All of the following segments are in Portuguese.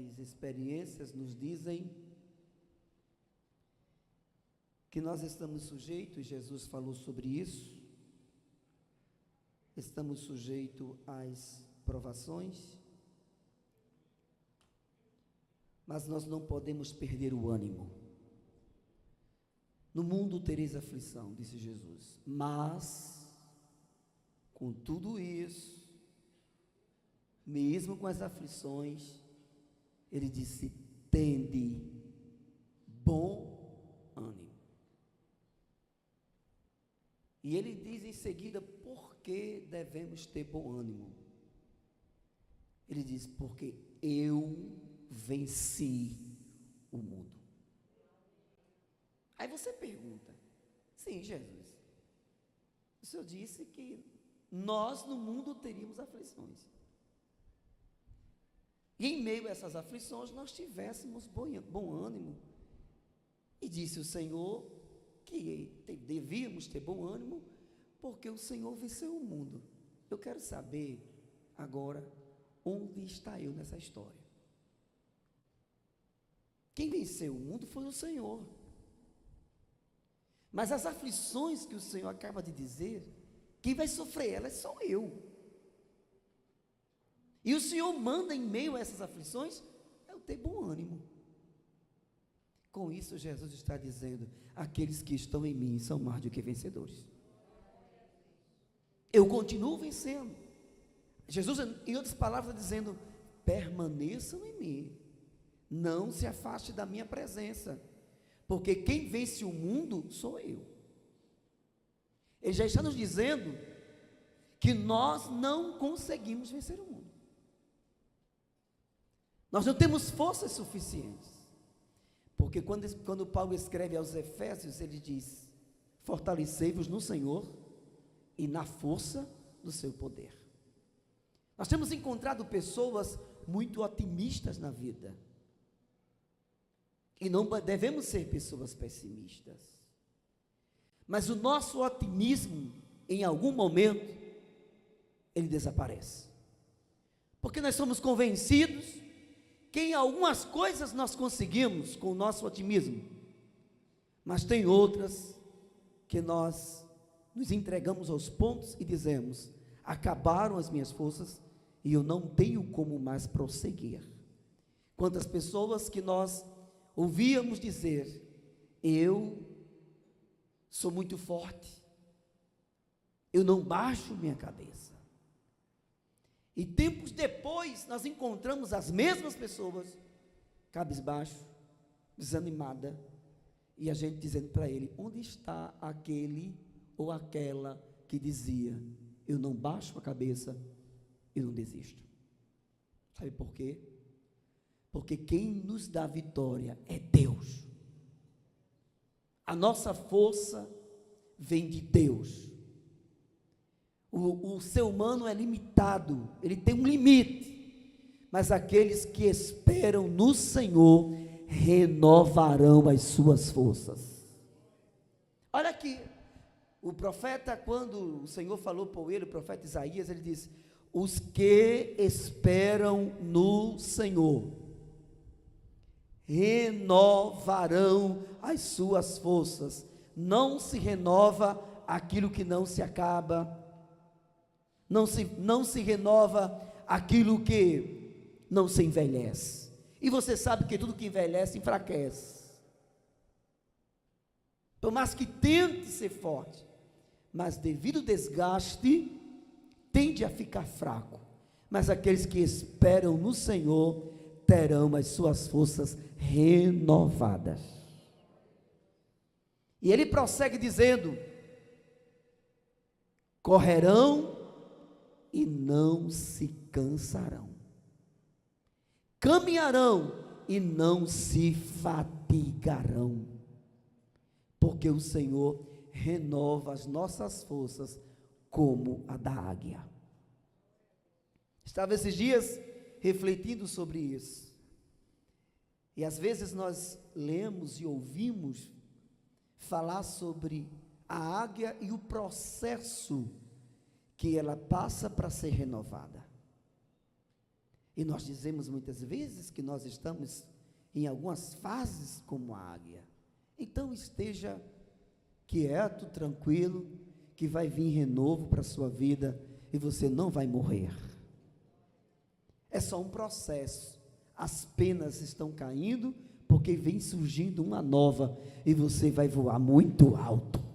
as experiências nos dizem que nós estamos sujeitos, Jesus falou sobre isso, estamos sujeitos às provações, mas nós não podemos perder o ânimo. No mundo tereis aflição, disse Jesus, mas com tudo isso, mesmo com as aflições, ele disse: tende bom ânimo. E ele diz em seguida por que devemos ter bom ânimo. Ele diz: porque eu venci o mundo. Aí você pergunta: sim, Jesus, o Senhor disse que nós no mundo teríamos aflições. E em meio a essas aflições nós tivéssemos bom ânimo. E disse o Senhor que devíamos ter bom ânimo, porque o Senhor venceu o mundo. Eu quero saber agora onde está eu nessa história. Quem venceu o mundo foi o Senhor. Mas as aflições que o Senhor acaba de dizer, quem vai sofrer elas sou eu. E o Senhor manda em meio a essas aflições eu ter bom ânimo. Com isso Jesus está dizendo: aqueles que estão em mim são mais do que vencedores. Eu continuo vencendo. Jesus, em outras palavras, está dizendo: permaneçam em mim, não se afaste da minha presença, porque quem vence o mundo sou eu. Ele já está nos dizendo que nós não conseguimos vencer o mundo. Nós não temos forças suficientes. Porque quando Paulo escreve aos Efésios, ele diz: fortalecei-vos no Senhor e na força do seu poder. Nós temos encontrado pessoas muito otimistas na vida. E não devemos ser pessoas pessimistas. Mas o nosso otimismo, em algum momento, ele desaparece. Porque nós somos convencidos que em algumas coisas nós conseguimos com o nosso otimismo, mas tem outras que nós nos entregamos aos pontos e dizemos: acabaram as minhas forças e eu não tenho como mais prosseguir. Quantas pessoas que nós ouvíamos dizer: eu sou muito forte, eu não baixo minha cabeça. E tempos depois, nós encontramos as mesmas pessoas, cabisbaixo, desanimada, e a gente dizendo para ele: onde está aquele ou aquela que dizia: eu não baixo a cabeça e não desisto? Sabe por quê? Porque quem nos dá vitória é Deus. A nossa força vem de Deus. O ser humano é limitado, ele tem um limite, mas aqueles que esperam no Senhor renovarão as suas forças. Olha aqui, o profeta, quando o Senhor falou por ele, o profeta Isaías, ele diz: os que esperam no Senhor renovarão as suas forças. Não se renova aquilo que não se acaba, não se renova aquilo que não se envelhece. E você sabe que tudo que envelhece enfraquece. Por mais que tente ser forte, mas devido ao desgaste, tende a ficar fraco. Mas aqueles que esperam no Senhor terão as suas forças renovadas. E ele prossegue dizendo: correrão e não se cansarão, caminharão e não se fatigarão, porque o Senhor renova as nossas forças como a da águia. Estava esses dias refletindo sobre isso, e às vezes nós lemos e ouvimos falar sobre a águia e o processo que ela passa para ser renovada. E nós dizemos muitas vezes que nós estamos em algumas fases como a águia. Então esteja quieto, tranquilo, que vai vir renovo para a sua vida e você não vai morrer. É só um processo. As penas estão caindo porque vem surgindo uma nova e você vai voar muito alto.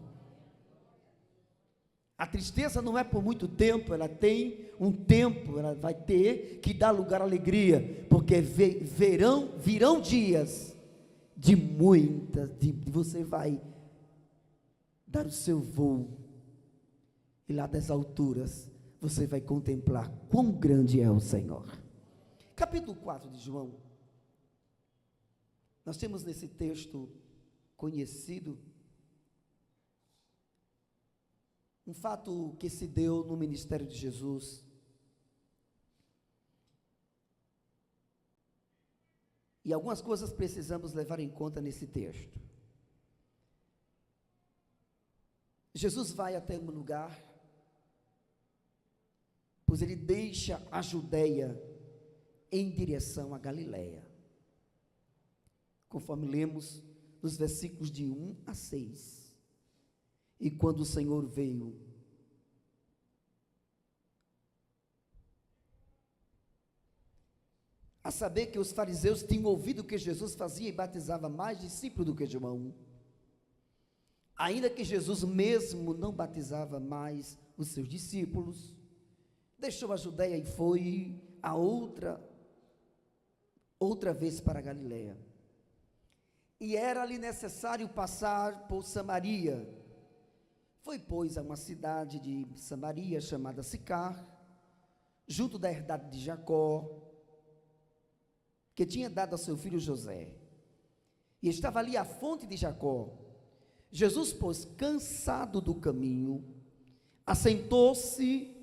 A tristeza não é por muito tempo, ela tem um tempo, ela vai ter que dar lugar à alegria, porque virão dias de você vai dar o seu voo, e lá das alturas, você vai contemplar quão grande é o Senhor. Capítulo 4 de João, nós temos nesse texto conhecido, um fato que se deu no ministério de Jesus. E algumas coisas precisamos levar em conta nesse texto. Jesus vai até um lugar, pois ele deixa a Judeia em direção à Galileia. Conforme lemos nos versículos de 1 a 6. E quando o Senhor veio, a saber que os fariseus tinham ouvido que Jesus fazia e batizava mais discípulos do que João, ainda que Jesus mesmo não batizava mais os seus discípulos, deixou a Judeia e foi a outra vez para a Galileia. E era-lhe necessário passar por Samaria. Foi, pois, a uma cidade de Samaria, chamada Sicar, junto da herdade de Jacó, que tinha dado a seu filho José. E estava ali a fonte de Jacó. Jesus, pois, cansado do caminho, assentou-se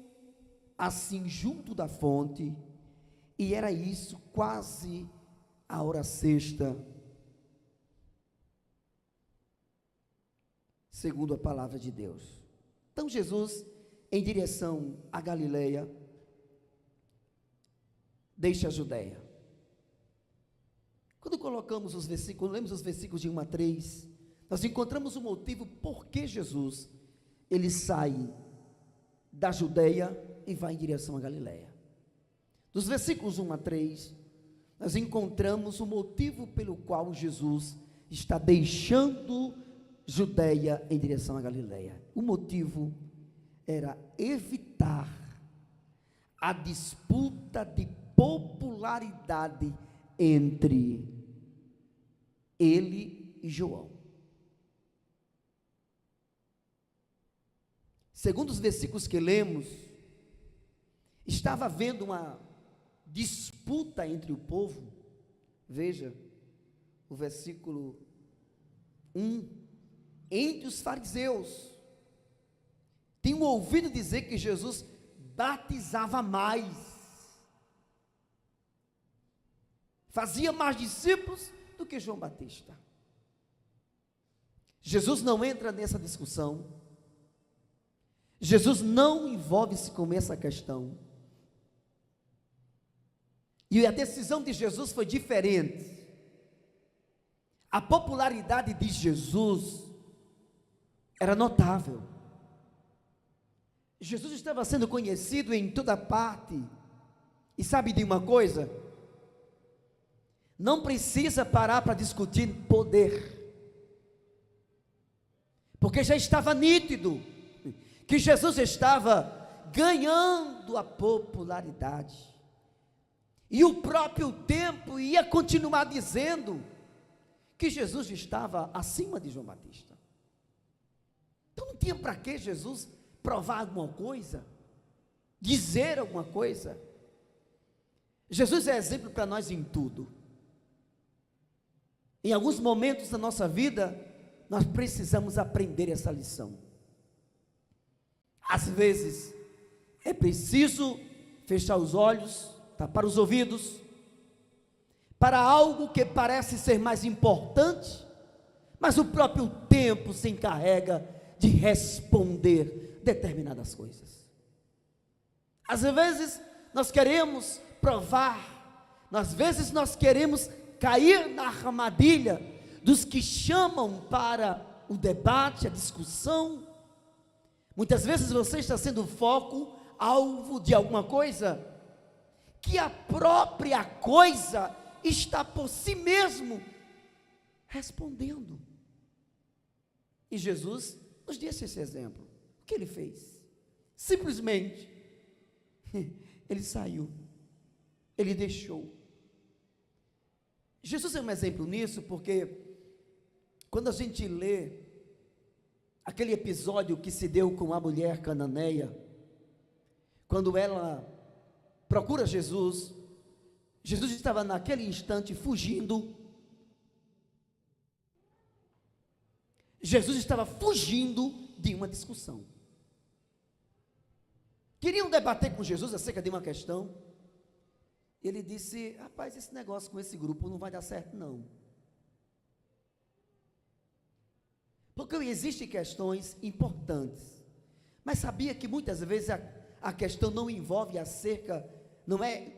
assim junto da fonte, e era isso quase a hora sexta, segundo a palavra de Deus. Então Jesus, em direção à Galileia, deixa a Judeia. Quando colocamos os versículos, lemos os versículos de 1 a 3, nós encontramos o motivo por que Jesus, ele sai da Judeia e vai em direção à Galileia. Dos versículos 1 a 3, nós encontramos o motivo pelo qual Jesus está deixando Judeia em direção à Galileia. O motivo era evitar a disputa de popularidade entre ele e João. Segundo os versículos que lemos, estava havendo uma disputa entre o povo. Veja o versículo 1. Entre os fariseus, tinham ouvido dizer que Jesus batizava mais, fazia mais discípulos do que João Batista. Jesus não entra nessa discussão, Jesus não envolve-se com essa questão, e a decisão de Jesus foi diferente. A popularidade de Jesus era notável. Jesus estava sendo conhecido em toda parte. E sabe de uma coisa? Não precisa parar para discutir poder, porque já estava nítido que Jesus estava ganhando a popularidade, e o próprio tempo ia continuar dizendo que Jesus estava acima de João Batista. Então não tinha para que Jesus provar alguma coisa, dizer alguma coisa. Jesus é exemplo para nós em tudo. Em alguns momentos da nossa vida, nós precisamos aprender essa lição. Às vezes, é preciso fechar os olhos, tapar os ouvidos, para algo que parece ser mais importante, mas o próprio tempo se encarrega de responder determinadas coisas. Às vezes, nós queremos provar, às vezes nós queremos cair na armadilha dos que chamam para o debate, a discussão. Muitas vezes você está sendo foco, alvo de alguma coisa, que a própria coisa está por si mesmo respondendo. E Jesus nos disse esse exemplo. O que ele fez? Simplesmente, ele saiu, ele deixou. Jesus é um exemplo nisso, porque quando a gente lê aquele episódio que se deu com a mulher cananeia, quando ela procura Jesus, Jesus estava naquele instante fugindo. Jesus estava fugindo de uma discussão. Queriam debater com Jesus acerca de uma questão. Ele disse: rapaz, esse negócio com esse grupo não vai dar certo não. Porque existem questões importantes. Mas sabia que muitas vezes a questão não envolve não é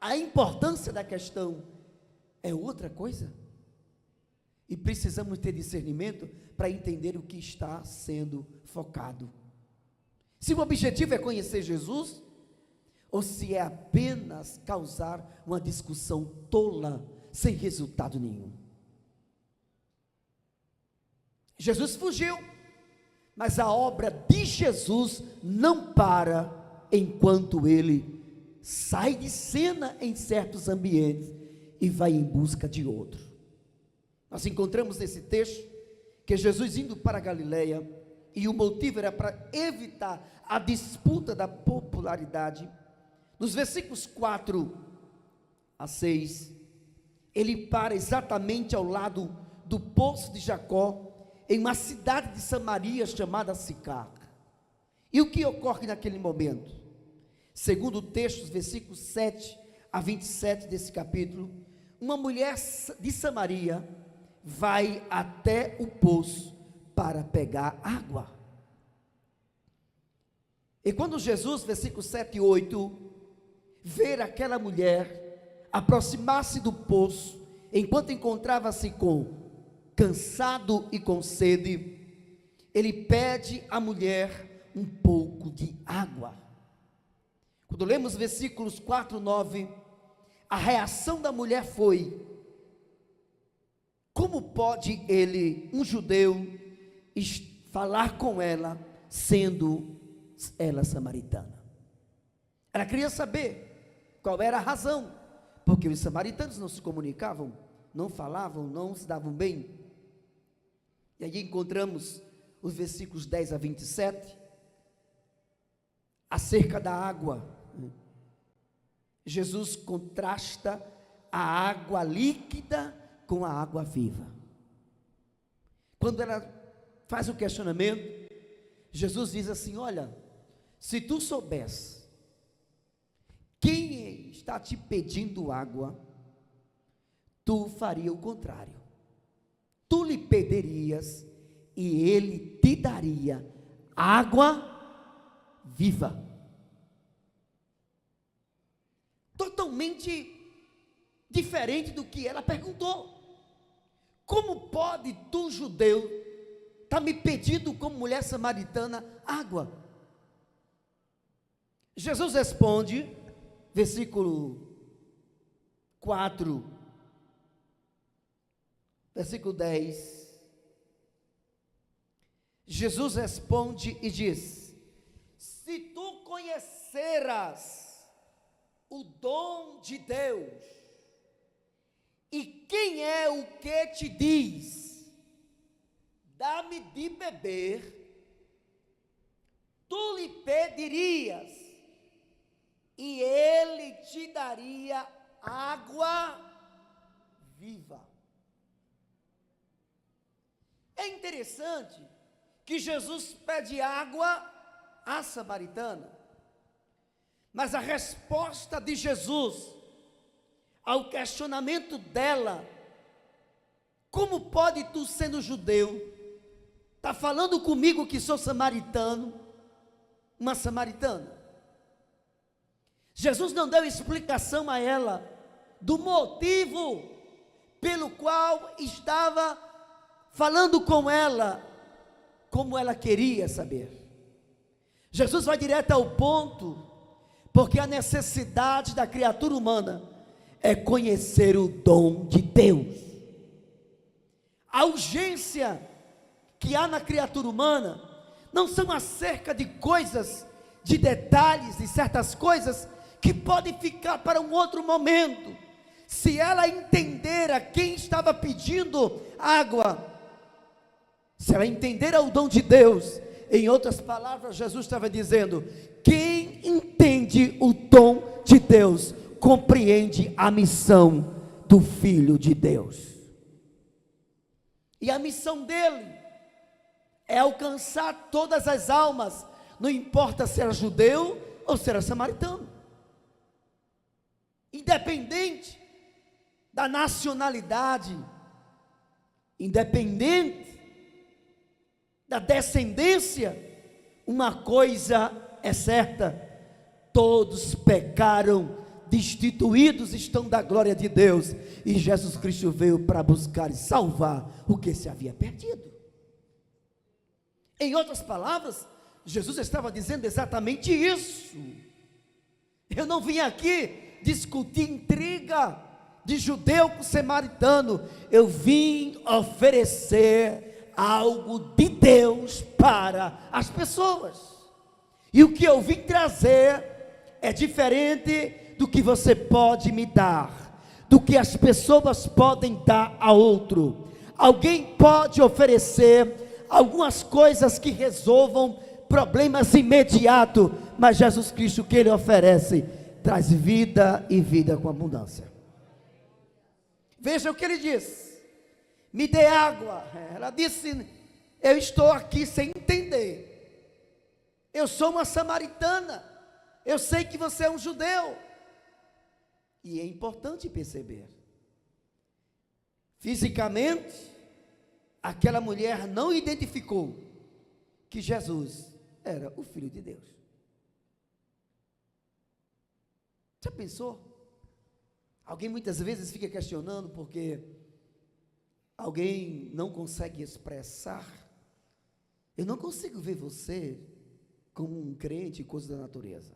a importância da questão é outra coisa? E precisamos ter discernimento para entender o que está sendo focado. Se o objetivo é conhecer Jesus, ou se é apenas causar uma discussão tola, sem resultado nenhum. Jesus fugiu, mas a obra de Jesus não para enquanto ele sai de cena em certos ambientes e vai em busca de outro. Nós encontramos nesse texto que Jesus indo para a Galileia, e o motivo era para evitar a disputa da popularidade. Nos versículos 4 a 6, ele para exatamente ao lado do poço de Jacó, em uma cidade de Samaria chamada Sicar. E o que ocorre naquele momento? Segundo o texto, os versículos 7 a 27 desse capítulo, uma mulher de Samaria vai até o poço para pegar água. E quando Jesus, versículos 7 e 8, ver aquela mulher aproximar-se do poço, enquanto encontrava-se cansado e com sede, ele pede à mulher um pouco de água. Quando lemos versículos 4 e 9, a reação da mulher foi: como pode ele, um judeu, falar com ela, sendo ela samaritana? Ela queria saber qual era a razão, porque os samaritanos não se comunicavam, não falavam, não se davam bem. E aí encontramos os versículos 10 a 27, acerca da água. Jesus contrasta a água líquida com a água viva. Quando ela faz o questionamento, Jesus diz assim: olha, se tu soubesse quem está te pedindo água, tu faria o contrário. Tu lhe pedirias e ele te daria água viva. Totalmente diferente do que ela perguntou. Como pode tu, judeu, estar me pedindo como mulher samaritana água? Jesus responde, versículo 4, versículo 10, Jesus responde e diz: se tu conheceras o dom de Deus, e quem é o que te diz, dá-me de beber, tu lhe pedirias, e ele te daria água viva. É interessante que Jesus pede água à samaritana, mas a resposta de Jesus ao questionamento dela: como pode tu, sendo judeu, tá falando comigo que sou samaritano, uma samaritana? Jesus não deu explicação a ela do motivo pelo qual estava falando com ela, como ela queria saber. Jesus vai direto ao ponto, porque a necessidade da criatura humana é conhecer o dom de Deus. A urgência que há na criatura humana não são acerca de coisas, de detalhes, de certas coisas que podem ficar para um outro momento. Se ela entender a quem estava pedindo água, se ela entender o dom de Deus, em outras palavras, Jesus estava dizendo: quem entende o dom de Deus, compreende a missão do Filho de Deus. E a missão dele é alcançar todas as almas, não importa se era judeu ou se era samaritano, independente da nacionalidade, independente da descendência. Uma coisa é certa: todos pecaram, destituídos estão da glória de Deus, e Jesus Cristo veio para buscar e salvar o que se havia perdido. Em outras palavras, Jesus estava dizendo exatamente isso. Eu não vim aqui discutir intriga de judeu com samaritano, eu vim oferecer algo de Deus para as pessoas, e o que eu vim trazer é diferente do que você pode me dar, do que as pessoas podem dar a outro. Alguém pode oferecer algumas coisas que resolvam problemas imediatos, mas Jesus Cristo, o que Ele oferece, traz vida e vida com abundância. Veja o que Ele diz: me dê água. Ela disse: eu estou aqui sem entender, eu sou uma samaritana, eu sei que você é um judeu. E é importante perceber, fisicamente, aquela mulher não identificou que Jesus era o Filho de Deus. Já pensou? Alguém muitas vezes fica questionando porque alguém não consegue expressar. Eu não consigo ver você como um crente e coisa da natureza.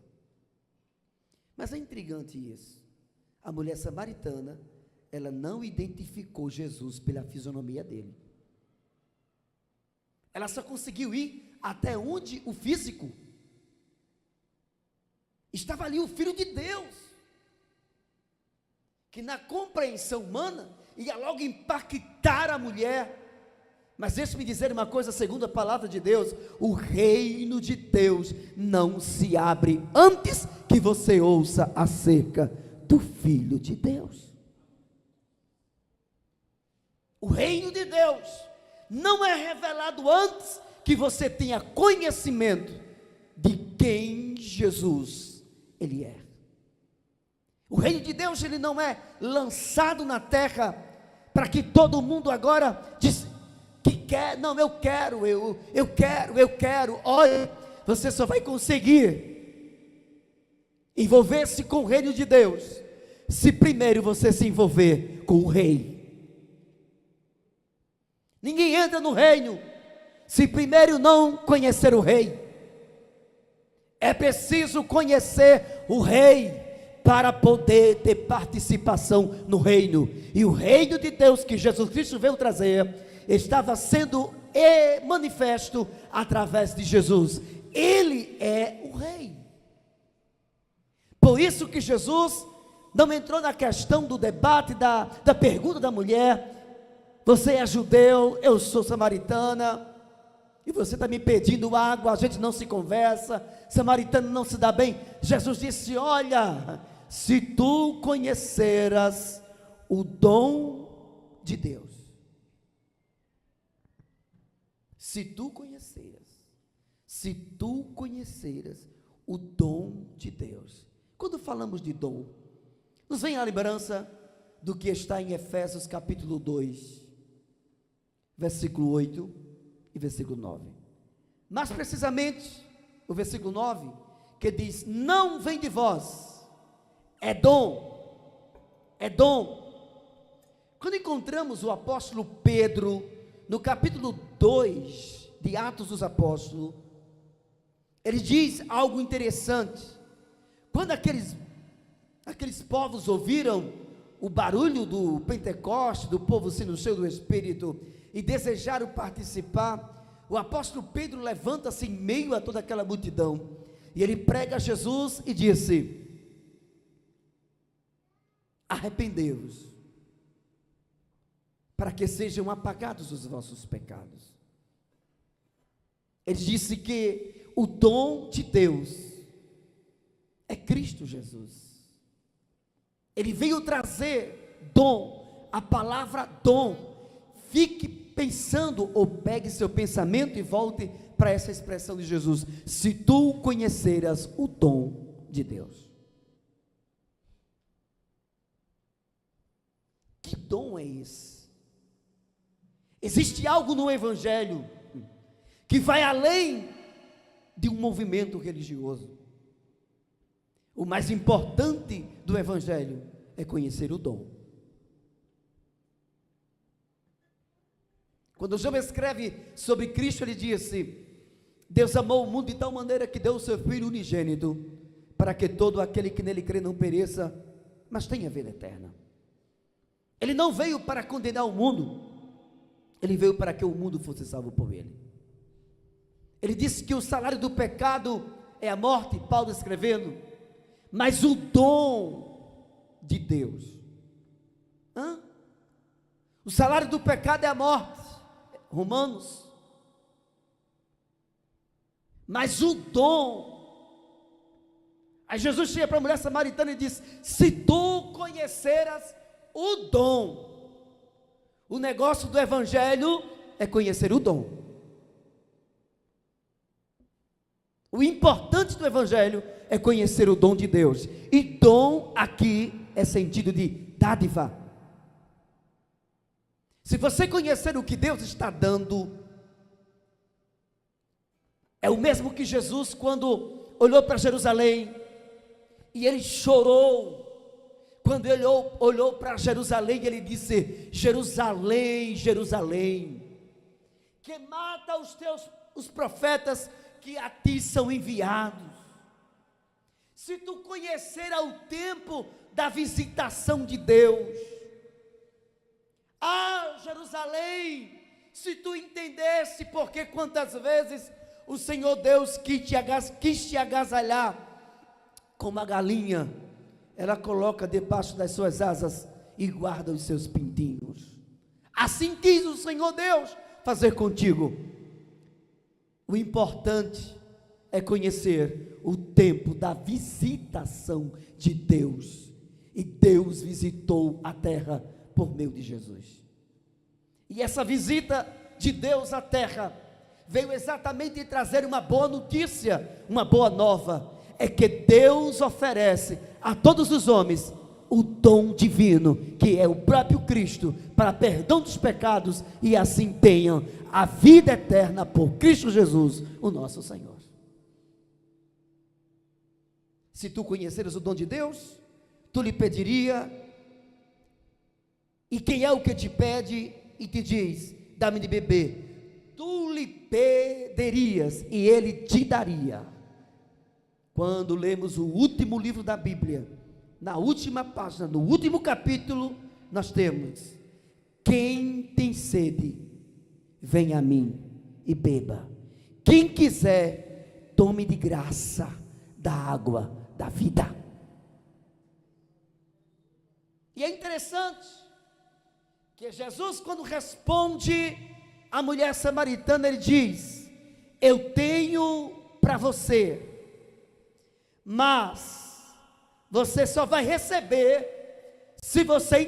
Mas é intrigante isso. A mulher samaritana, ela não identificou Jesus pela fisionomia dele. Ela só conseguiu ir até onde o físico. Estava ali o Filho de Deus, que na compreensão humana ia logo impactar a mulher. Mas deixe-me dizer uma coisa, segundo a palavra de Deus: o reino de Deus não se abre antes que você ouça acerca do Filho de Deus. O reino de Deus não é revelado antes que você tenha conhecimento de quem Jesus Ele é. O reino de Deus, ele não é lançado na terra para que todo mundo agora diz que quer. Não, eu quero. Olha, você só vai conseguir envolver-se com o reino de Deus se primeiro você se envolver com o rei. Ninguém entra no reino se primeiro não conhecer o rei. É preciso conhecer o rei para poder ter participação no reino. E o reino de Deus que Jesus Cristo veio trazer estava sendo manifesto através de Jesus. Ele é o rei. Por isso que Jesus não entrou na questão do debate, da pergunta da mulher: você é judeu, eu sou samaritana, e você está me pedindo água, a gente não se conversa, samaritano não se dá bem. Jesus disse: olha, se tu conheceras o dom de Deus, se tu conheceras o dom de Deus. Quando falamos de dom, nos vem a lembrança do que está em Efésios capítulo 2, versículo 8 e versículo 9. Mais precisamente, o versículo 9, que diz: não vem de vós, É dom. É dom. Quando encontramos o apóstolo Pedro, no capítulo 2 de Atos dos Apóstolos, ele diz algo interessante. Quando aqueles povos ouviram o barulho do Pentecoste, do povo sendo cheio do Espírito, e desejaram participar, o apóstolo Pedro levanta-se em meio a toda aquela multidão, e ele prega a Jesus e disse: arrependei-vos, para que sejam apagados os vossos pecados. Ele disse que o dom de Deus é Cristo Jesus. Ele veio trazer dom, a palavra dom. Fique pensando, ou pegue seu pensamento e volte para essa expressão de Jesus: se tu conheceras o dom de Deus. Que dom é esse? Existe algo no Evangelho que vai além de um movimento religioso. O mais importante do Evangelho é conhecer o dom. Quando João escreve sobre Cristo, ele disse: Deus amou o mundo de tal maneira que deu o seu Filho unigênito, para que todo aquele que nele crê não pereça, mas tenha vida eterna. Ele não veio para condenar o mundo, ele veio para que o mundo fosse salvo por ele. Ele disse que o salário do pecado é a morte, Paulo escrevendo, mas o dom de Deus, o salário do pecado é a morte, Romanos, mas o dom, aí Jesus chega para a mulher samaritana e diz: se tu conheceras o dom, o negócio do Evangelho é conhecer o dom. O importante do Evangelho é conhecer o dom de Deus, e dom aqui é sentido de dádiva. Se você conhecer o que Deus está dando, é o mesmo que Jesus, quando olhou para Jerusalém, e ele chorou. Quando ele olhou para Jerusalém, ele disse: Jerusalém, Jerusalém, que mata os profetas que a ti são enviados. Se tu conhecer o tempo da visitação de Deus, Jerusalém, se tu entendesse porque quantas vezes o Senhor Deus quis te agasalhar como a galinha, ela coloca debaixo das suas asas e guarda os seus pintinhos. Assim quis o Senhor Deus fazer contigo. O importante é conhecer o tempo da visitação de Deus, e Deus visitou a terra por meio de Jesus, e essa visita de Deus à terra veio exatamente trazer uma boa notícia, uma boa nova, é que Deus oferece a todos os homens o dom divino, que é o próprio Cristo, para perdão dos pecados, e assim tenham a vida eterna por Cristo Jesus, o nosso Senhor. Se tu conheceres o dom de Deus, tu lhe pediria, e quem é o que te pede e te diz: dá-me de beber? Tu lhe pedirias e ele te daria. Quando lemos o último livro da Bíblia, na última página, no último capítulo, nós temos: quem tem sede, venha a mim e beba. Quem quiser, tome de graça da água da vida. E é interessante que Jesus, quando responde à mulher samaritana, ele diz: eu tenho para você, mas você só vai receber se você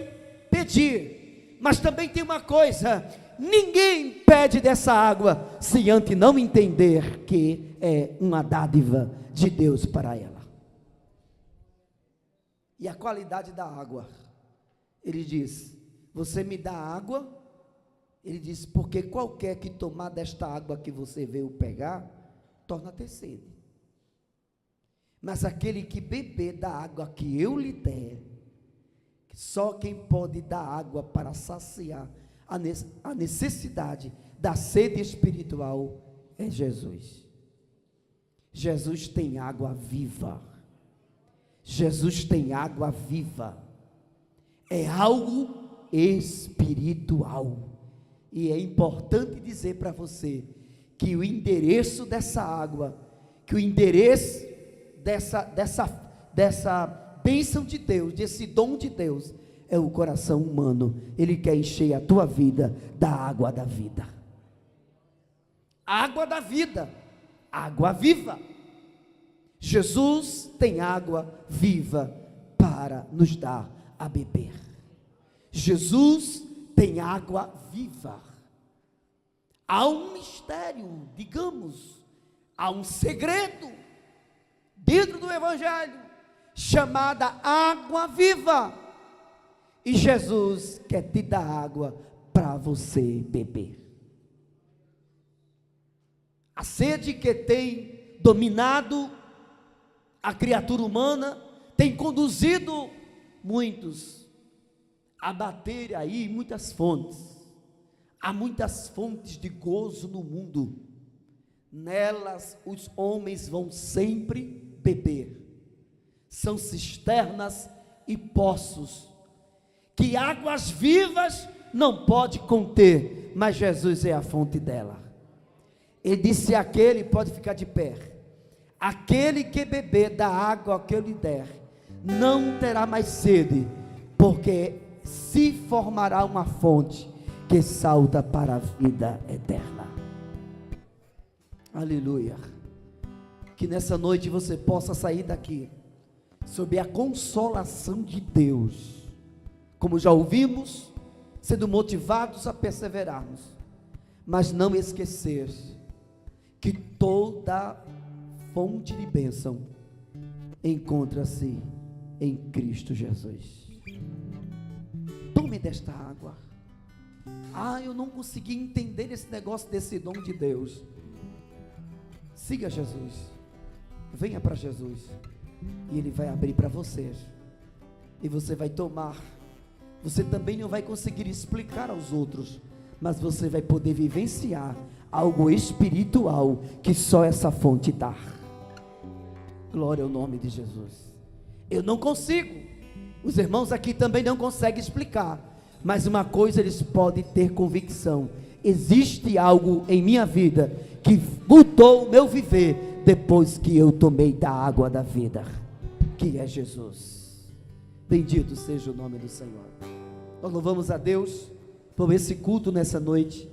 pedir. Mas também tem uma coisa: ninguém pede dessa água se antes não entender que é uma dádiva de Deus para ela. E a qualidade da água, ele diz: você me dá água? Ele diz: porque qualquer que tomar desta água que você veio pegar, torna a ter sede. Mas aquele que beber da água que eu lhe der, só quem pode dar água para saciar a necessidade da sede espiritual é Jesus. Jesus tem água viva. Jesus tem água viva. É algo espiritual. E é importante dizer para você que o endereço dessa água, que o endereço dessa bênção de Deus, desse dom de Deus, é o coração humano. Ele quer encher a tua vida da água da vida. Água da vida, água viva. Jesus tem água viva para nos dar a beber. Jesus tem água viva. Há um mistério, digamos, há um segredo dentro do Evangelho, chamada água viva. E Jesus quer te dar água para você beber. A sede que tem dominado a criatura humana tem conduzido muitos a bater aí muitas fontes. Há muitas fontes de gozo no mundo. Nelas os homens vão sempre beber. São cisternas e poços que águas vivas não pode conter, mas Jesus é a fonte dela. Ele disse: aquele, pode ficar de pé, aquele que beber da água que eu lhe der, não terá mais sede, porque se formará uma fonte que salta para a vida eterna. Aleluia. Que nessa noite você possa sair daqui sob a consolação de Deus, como já ouvimos, sendo motivados a perseverarmos, mas não esquecer que toda fonte de bênção encontra-se em Cristo Jesus. Tome desta água. Eu não consegui entender esse negócio desse dom de Deus. Siga Jesus, venha para Jesus, e Ele vai abrir para você, e você vai tomar. Você também não vai conseguir explicar aos outros, mas você vai poder vivenciar algo espiritual que só essa fonte dá. Glória ao nome de Jesus. Eu não consigo, os irmãos aqui também não conseguem explicar, mas uma coisa eles podem ter convicção: existe algo em minha vida que mudou o meu viver depois que eu tomei da água da vida, que é Jesus. Bendito seja o nome do Senhor. Nós louvamos a Deus por esse culto nessa noite.